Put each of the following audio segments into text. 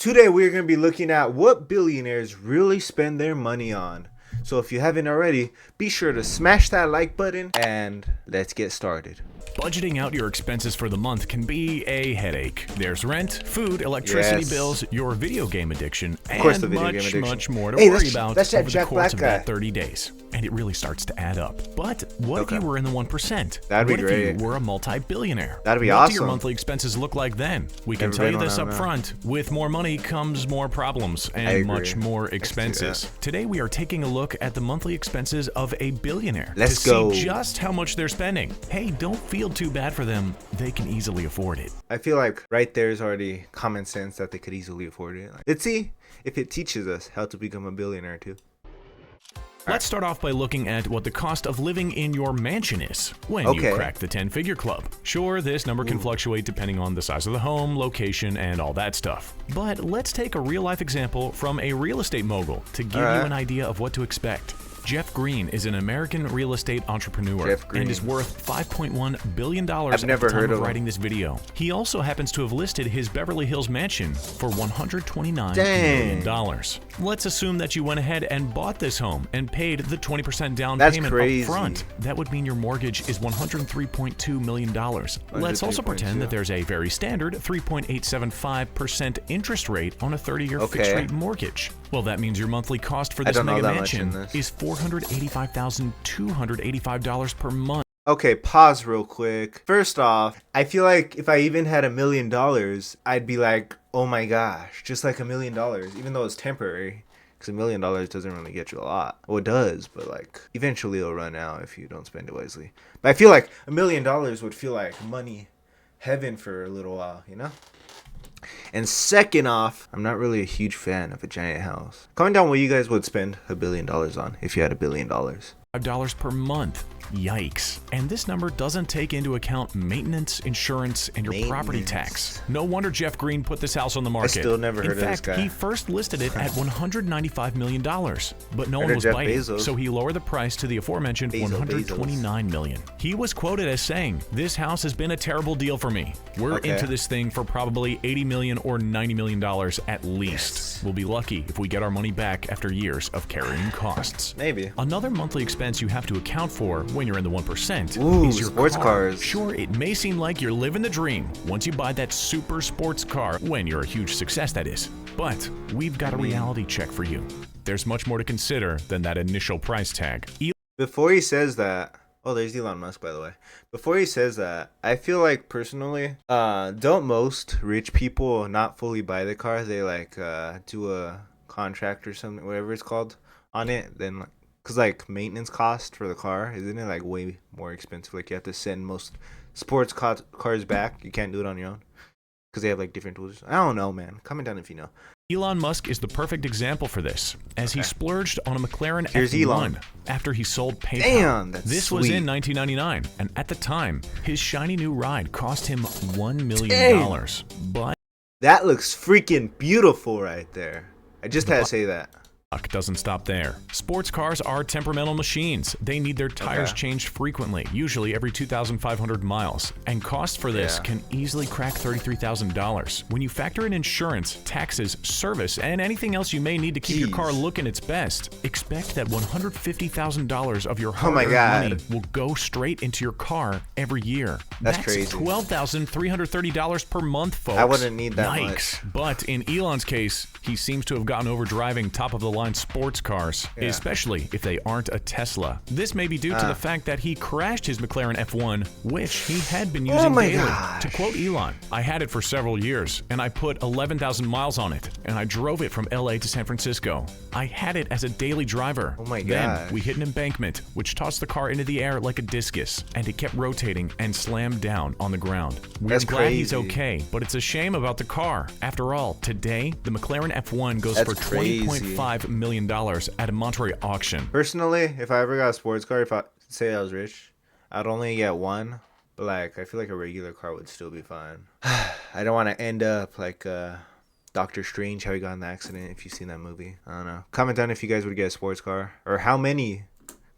Today we're going to be looking at what billionaires really spend their money on. So if you haven't already, be sure to smash that like button and let's get started. Budgeting out your expenses for the month can be a headache. There's rent, food, electricity bills, your video game addiction, and much more to worry about over the course of that 30 days. And it really starts to add up. But what if you were in the 1%? That'd be great. What if you were a multi-billionaire? That'd be awesome. What do your monthly expenses look like then? We can tell you this up front. With more money comes more problems and much more expenses. Today we are taking a look at the monthly expenses of a billionaire to see just how much they're spending. Hey, don't feel too bad for them. They can easily afford it. I feel like right there is already common sense that they could easily afford it. Let's see if it teaches us how to become a billionaire too. Let's start off by looking at what the cost of living in your mansion is when you crack the 10-figure club. Sure, this number can fluctuate depending on the size of the home, location, and all that stuff. But let's take a real-life example from a real estate mogul to give you an idea of what to expect. Jeff Green is an American real estate entrepreneur and is worth $5.1 billion at the time of writing this video. He also happens to have listed his Beverly Hills mansion for $129 million. Let's assume that you went ahead and bought this home and paid the 20% down payment up front. That would mean your mortgage is $103.2 million. Let's also pretend that there's a very standard 3.875% interest rate on a 30-year fixed-rate mortgage. Well, that means your monthly cost for this mega mansion is $485,285 per month. Okay, pause real quick. First off, I feel like if I even had $1 million, I'd be like, oh my gosh, just like $1 million, even though it's temporary. Because $1 million doesn't really get you a lot. Well, it does, but like eventually it'll run out if you don't spend it wisely. But I feel like $1 million would feel like money heaven for a little while, you know? And second off, I'm not really a huge fan of a giant house. Comment down what you guys would spend $1 billion on if you had $1 billion. $5 per month. Yikes. And this number doesn't take into account maintenance, insurance, and your property tax. No wonder Jeff Green put this house on the market. I still never heard of this guy. In fact, he first listed it at $195 million, but no one was biting, so he lowered the price to the aforementioned $129 million. He was quoted as saying, "This house has been a terrible deal for me. We're into this thing for probably $80 million or $90 million at least. We'll be lucky if we get our money back after years of carrying costs." Maybe. Another monthly expense you have to account for when you're in the 1% is your sports cars. Sure, it may seem like you're living the dream once you buy that super sports car, when you're a huge success, that is. But we've got a reality check for you. There's much more to consider than that initial price tag. Before he says that, oh, there's Elon Musk, by the way. Before he says that, I feel like personally, don't most rich people not fully buy the car? They like do a contract or something, whatever it's called, on it, then because like maintenance cost for the car, isn't it like way more expensive? Like you have to send most sports cars back. You can't do it on your own because they have like different tools. I don't know, man. Comment down if you know. Elon Musk is the perfect example for this, as he splurged on a McLaren F1 after he sold PayPal. Damn, that's This was in 1999, and at the time, his shiny new ride cost him $1 million. But that looks freaking beautiful right there. I just had to say that. Doesn't stop there. Sports cars are temperamental machines. They need their tires changed frequently, usually every 2,500 miles. And cost for this can easily crack $33,000. When you factor in insurance, taxes, service, and anything else you may need to keep your car looking its best, expect that $150,000 of your hard-earned money will go straight into your car every year. That's crazy. $12,330 per month, folks. I wouldn't need that much. But in Elon's case, he seems to have gotten over driving top-of-the-line sports cars, especially if they aren't a Tesla. This may be due to the fact that he crashed his McLaren F1, which he had been using daily. To quote Elon, "I had it for several years, and I put 11,000 miles on it, and I drove it from LA to San Francisco. I had it as a daily driver. Then we hit an embankment, which tossed the car into the air like a discus, and it kept rotating and slammed down on the ground. We're glad he's okay, but it's a shame about the car. After all, today, the McLaren F1 goes for $20.5 million at a Monterey auction." Personally, if I ever got a sports car, if I say I was rich, I'd only get one. But like, I feel like a regular car would still be fine. I don't want to end up like Doctor Strange, how he got in the accident. If you've seen that movie, I don't know. Comment down if you guys would get a sports car, or how many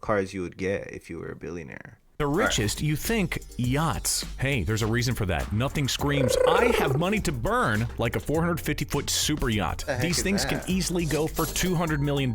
cars you would get if you were a billionaire. The richest, you think yachts. Hey, there's a reason for that. Nothing screams, I have money to burn, like a 450-foot super yacht. These things can easily go for $200 million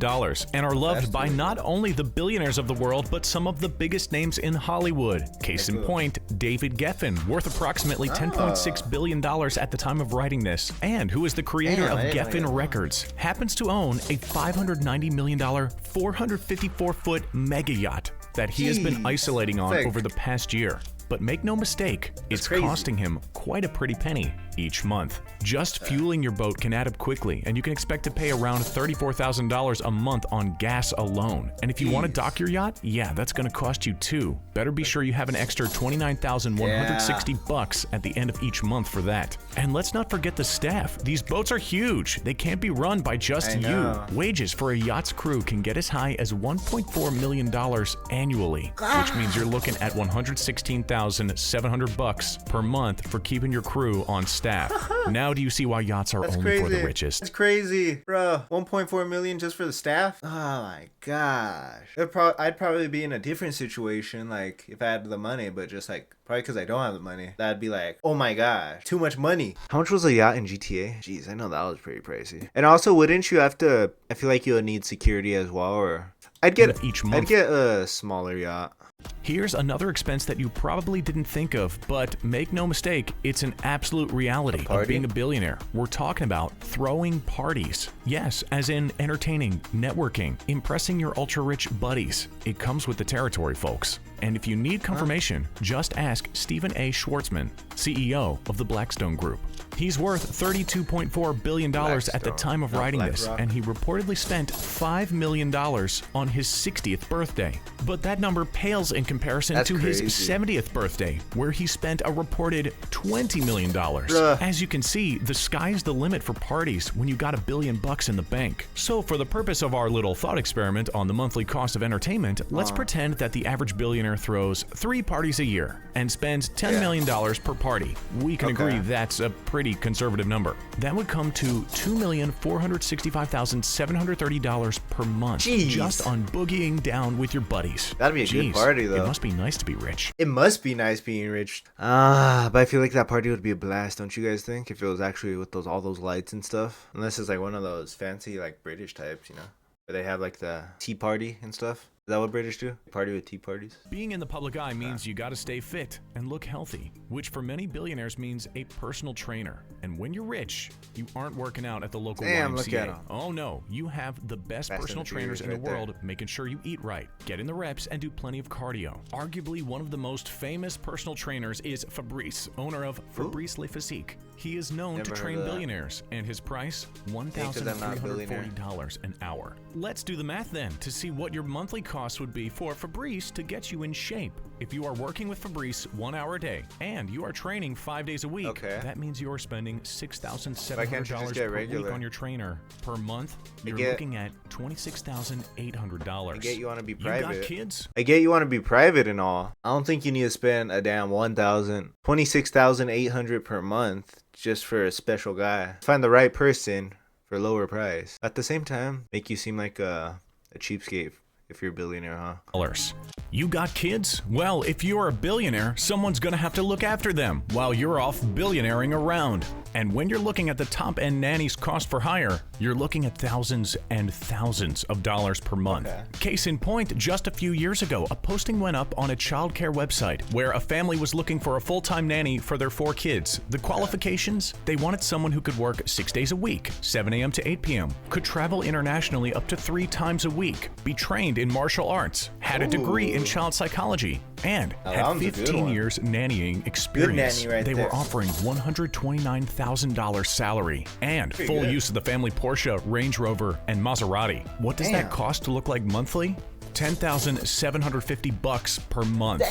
and are loved by not only the billionaires of the world, but some of the biggest names in Hollywood. Case in point, David Geffen, worth approximately $10.6 billion at the time of writing this, and who is the creator of Geffen Records, happens to own a $590 million, 454-foot mega yacht that he has been isolating on over the past year. But make no mistake, it's costing him quite a pretty penny each month. Just fueling your boat can add up quickly, and you can expect to pay around $34,000 a month on gas alone. And if you want to dock your yacht, yeah, that's going to cost you too. Better be sure you have an extra $29,160 at the end of each month for that. And let's not forget the staff. These boats are huge. They can't be run by just you. Wages for a yacht's crew can get as high as $1.4 million annually, which means you're looking at $116,700 per month for keeping your crew on staff. Now do you see why yachts are only for the richest? That's crazy, bro. 1.4 million just for the staff? Oh my gosh. I'd probably be in a different situation, like if I had the money, but just like probably because I don't have the money. That'd be like, oh my gosh, too much money. How much was a yacht in GTA? Jeez, I know that was pretty pricey. And also, wouldn't you have to? I feel like you would need security as well, or I'd get a smaller yacht. Here's another expense that you probably didn't think of, but make no mistake, it's an absolute reality of being a billionaire. We're talking about throwing parties. Yes, as in entertaining, networking, impressing your ultra-rich buddies. It comes with the territory, folks. And if you need confirmation, just ask Stephen A. Schwartzman, CEO of the Blackstone Group. He's worth $32.4 billion at the time of writing this, and he reportedly spent $5 million on his 60th birthday. But that number pales in comparison to his 70th birthday, where he spent a reported $20 million. As you can see, the sky's the limit for parties when you got $1 billion in the bank. So for the purpose of our little thought experiment on the monthly cost of entertainment, let's pretend that the average billionaire throws 3 parties a year and spends $10 million per party. We can agree that's a pretty conservative number. That would come to $2,465,730 per month just on boogieing down with your buddies. That'd be a good party, though. It must be nice to be rich. It must be nice being rich. But I feel like that party would be a blast, don't you guys think? If it was actually with all those lights and stuff. Unless it's like one of those fancy like British types, you know, where they have like the tea party and stuff. Is that what British do? Party with tea parties? Being in the public eye means you gotta stay fit and look healthy, which for many billionaires means a personal trainer. And when you're rich, you aren't working out at the local YMCA. Oh no, you have the best personal trainers in the world making sure you eat right, get in the reps, and do plenty of cardio. Arguably one of the most famous personal trainers is Fabrice, owner of Fabrice Le Physique. He is known to train billionaires, and his price, $1,340 an hour. Let's do the math then to see what your monthly cost would be for Fabrice to get you in shape. If you are working with Fabrice 1 hour a day and you are training 5 days a week, that means you are spending $6,700 per week on your trainer. Per month, you're looking at $26,800. I get you want to be private. You got kids? I get you want to be private and all. I don't think you need to spend a damn $26,800 per month just for a special guy. Find the right person for a lower price. At the same time, make you seem like a cheapskate if you're a billionaire, huh? You got kids? Well, if you're a billionaire, someone's gonna have to look after them while you're off billionairing around. And when you're looking at the top-end nanny's cost for hire, you're looking at thousands and thousands of dollars per month. Case in point, just a few years ago, a posting went up on a childcare website where a family was looking for a full-time nanny for their 4 kids. The qualifications? They wanted someone who could work 6 days a week, 7 a.m. to 8 p.m., could travel internationally up to 3 times a week, be trained in martial arts, had a degree in child psychology, and had 15 years nannying experience. They were offering $129,000 salary and full use of the family Porsche, Range Rover, and Maserati. What does that cost to look like monthly? $10,750 per month.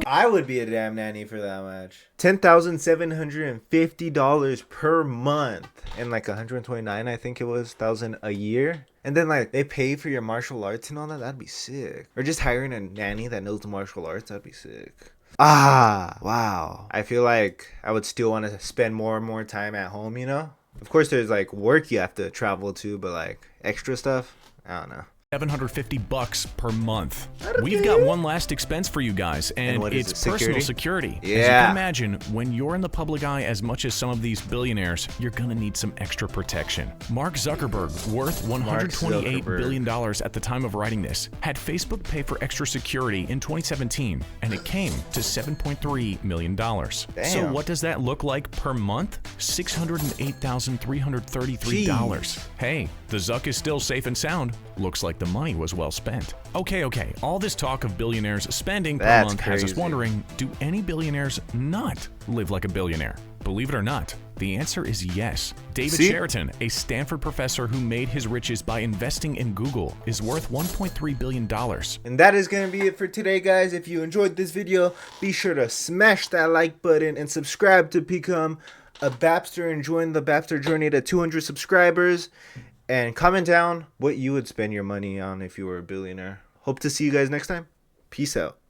I would be a damn nanny for that much. $10,750 per month, and like 129, I think it was, thousand a year. And then like they pay for your martial arts and all that. That'd be sick. Or just hiring a nanny that knows the martial arts. That'd be sick. Wow. I feel like I would still want to spend more and more time at home, you know? Of course, there's like work you have to travel to, but like extra stuff, I don't know. $750 per month. We've got one last expense for you guys, and it's personal security. Yeah. As you can imagine, when you're in the public eye as much as some of these billionaires, you're gonna need some extra protection. Mark Zuckerberg, worth $128 billion at the time of writing this, had Facebook pay for extra security in 2017, and it came to $7.3 million. Damn. So what does that look like per month? $608,333. Hey, the Zuck is still safe and sound. Looks like the money was well spent. Okay. All this talk of billionaires spending per month has us wondering, do any billionaires not live like a billionaire? Believe it or not, the answer is yes. David Sheraton, a Stanford professor who made his riches by investing in Google, is worth $1.3 billion. And that is going to be it for today, guys. If you enjoyed this video, be sure to smash that like button and subscribe to become a Bapster and join the Bapster journey to 200 subscribers. And comment down what you would spend your money on if you were a billionaire. Hope to see you guys next time. Peace out.